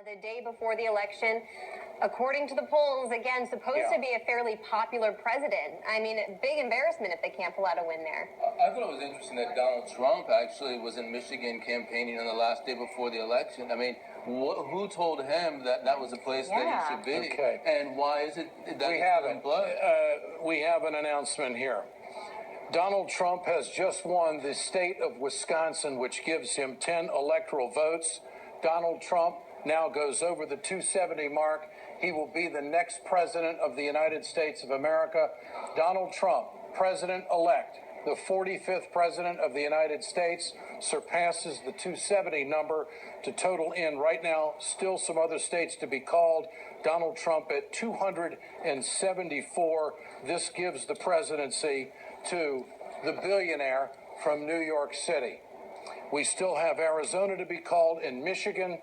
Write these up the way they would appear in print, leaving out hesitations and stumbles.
The day before the election, according to the polls, again, supposed to be a fairly popular president. I mean, big embarrassment if they can't pull out a win there. I thought it was interesting that Donald Trump actually was in Michigan campaigning on the last day before the election. I mean, who told him that that was the place that he should be? Okay. And why is it that we have an announcement here. Donald Trump has just won the state of Wisconsin, which gives him 10 electoral votes. Donald Trump now goes over the 270 mark. He will be the next president of the United States of America. Donald Trump, president-elect, the 45th president of the United States, surpasses the 270 number to total in right now. Still some other states to be called. Donald Trump at 274. This gives the presidency to the billionaire from New York City. We still have Arizona to be called and Michigan,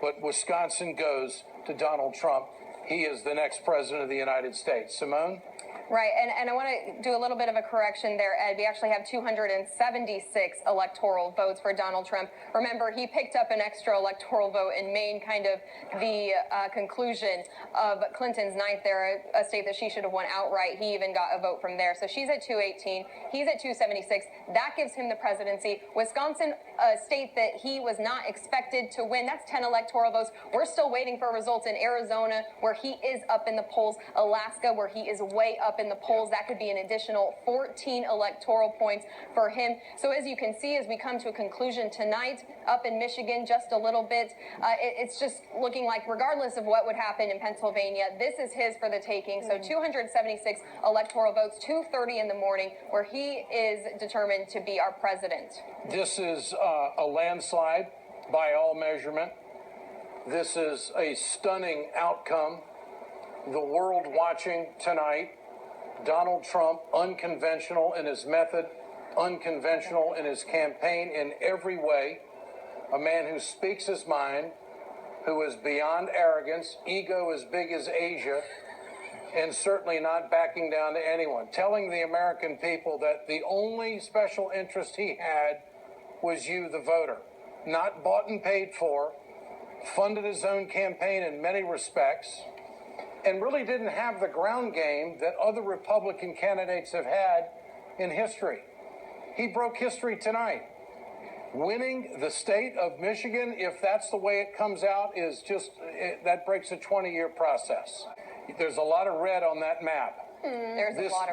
but Wisconsin goes to Donald Trump. He is the next president of the United States. Simone? Right, and I want to do a little bit of a correction there, Ed. We actually have 276 electoral votes for Donald Trump. Remember, he picked up an extra electoral vote in Maine, kind of the conclusion of Clinton's ninth there, a state that she should have won outright. He even got a vote from there. So she's at 218. He's at 276. That gives him the presidency. Wisconsin, a state that he was not expected to win, that's 10 electoral votes. We're still waiting for results in Arizona, where he is up in the polls. Alaska, where he is way up in the polls. That could be an additional 14 electoral points for him. So as you can see, as we come to a conclusion tonight, up in Michigan just a little bit, it's just looking like, regardless of what would happen in Pennsylvania, this is his for the taking. So 276 electoral votes, 2:30 in the morning, where he is determined to be our president. This is a landslide by all measurement. This is a stunning outcome. The world watching tonight. Donald Trump, unconventional in his method, unconventional in his campaign in every way. A man who speaks his mind, who is beyond arrogance, ego as big as Asia, and certainly not backing down to anyone. Telling the American people that the only special interest he had was you, the voter. Not bought and paid for, funded his own campaign in many respects, and really didn't have the ground game that other Republican candidates have had in history. He broke history tonight. Winning the state of Michigan, if that's the way it comes out, is just, that breaks a 20-year process. There's a lot of red on that map.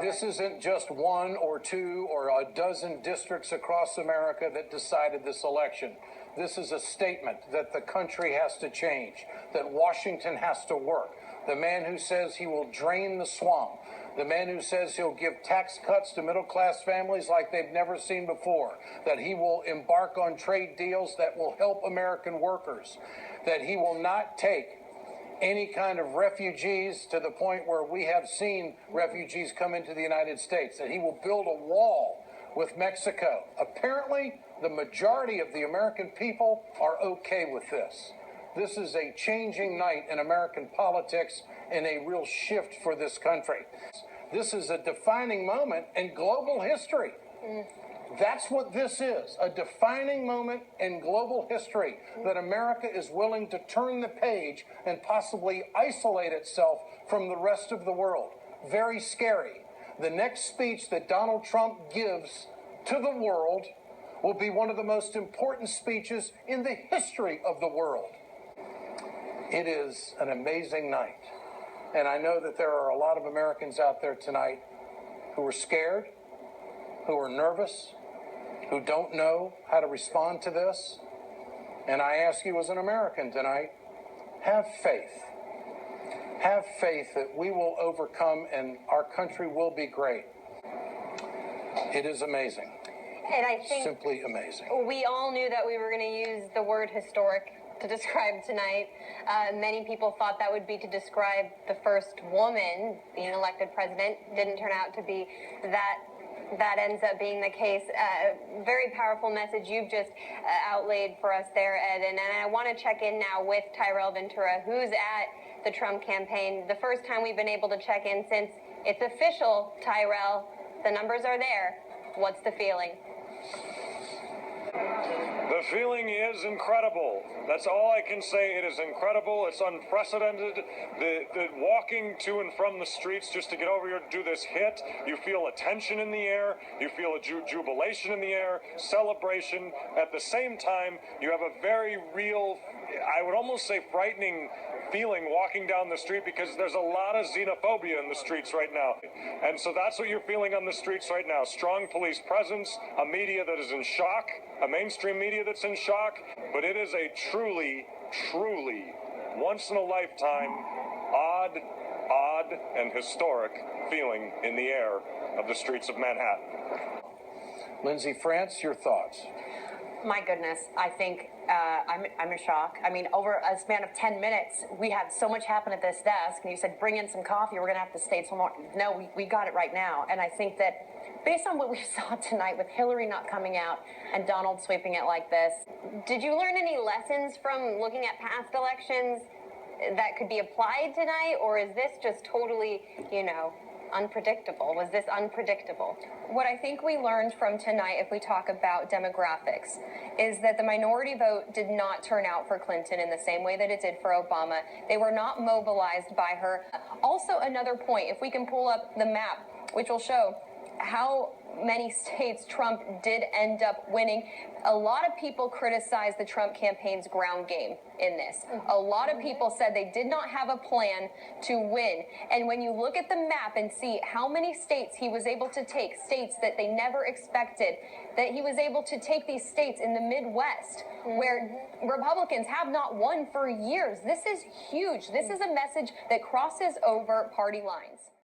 This isn't just one or two or a dozen districts across America that decided this election. This is a statement that the country has to change, that Washington has to work. The man who says he will drain the swamp, the man who says he'll give tax cuts to middle-class families like they've never seen before, that he will embark on trade deals that will help American workers, that he will not take any kind of refugees to the point where we have seen refugees come into the United States, that he will build a wall with Mexico. Apparently, the majority of the American people are okay with this. This is a changing night in American politics and a real shift for this country. This is a defining moment in global history. That's what this is, a defining moment in global history, that America is willing to turn the page and possibly isolate itself from the rest of the world. Very scary. The next speech that Donald Trump gives to the world will be one of the most important speeches in the history of the world. It is an amazing night. And I know that there are a lot of Americans out there tonight who are scared, who are nervous, who don't know how to respond to this. And I ask you as an American tonight, have faith. Have faith that we will overcome and our country will be great. It is amazing. And I think simply amazing. We all knew that we were going to use the word historic to describe tonight. Many people thought that would be to describe the first woman being elected president. Didn't turn out to be that. That ends up being the case. Very powerful message you've just outlaid for us there, Ed. And I want to check in now with Tyrell Ventura, who's at the Trump campaign. The first time we've been able to check in since it's official, Tyrell. The numbers are there. What's the feeling? The feeling is incredible. That's all I can say. It is incredible. It's unprecedented. The walking to and from the streets just to get over here to do this hit, you feel a tension in the air. You feel a jubilation in the air, celebration. At the same time, you have a very real, I would almost say frightening feeling walking down the street because there's a lot of xenophobia in the streets right now. And so that's what you're feeling on the streets right now. Strong police presence, a media that is in shock, a mainstream media that's in shock, but it is a truly, truly once in a lifetime, odd, and historic feeling in the air of the streets of Manhattan. Lindsay France, your thoughts? My goodness, I think I'm in shock. I mean, over a span of 10 minutes, we had so much happen at this desk, and you said, bring in some coffee, we're going to have to stay some more. No, we got it right now. And I think that based on what we saw tonight with Hillary not coming out and Donald sweeping it like this. Did you learn any lessons from looking at past elections that could be applied tonight, or is this just totally, unpredictable? Was this unpredictable? What I think we learned from tonight, if we talk about demographics, is that the minority vote did not turn out for Clinton in the same way that it did for Obama. They were not mobilized by her. Also, another point, if we can pull up the map, which will show how many states Trump did end up winning. A lot of people criticized the Trump campaign's ground game in this. A lot of people said they did not have a plan to win. And when you look at the map and see how many states he was able to take, states that they never expected, that he was able to take these states in the Midwest where Republicans have not won for years. This is huge. This is a message that crosses over party lines.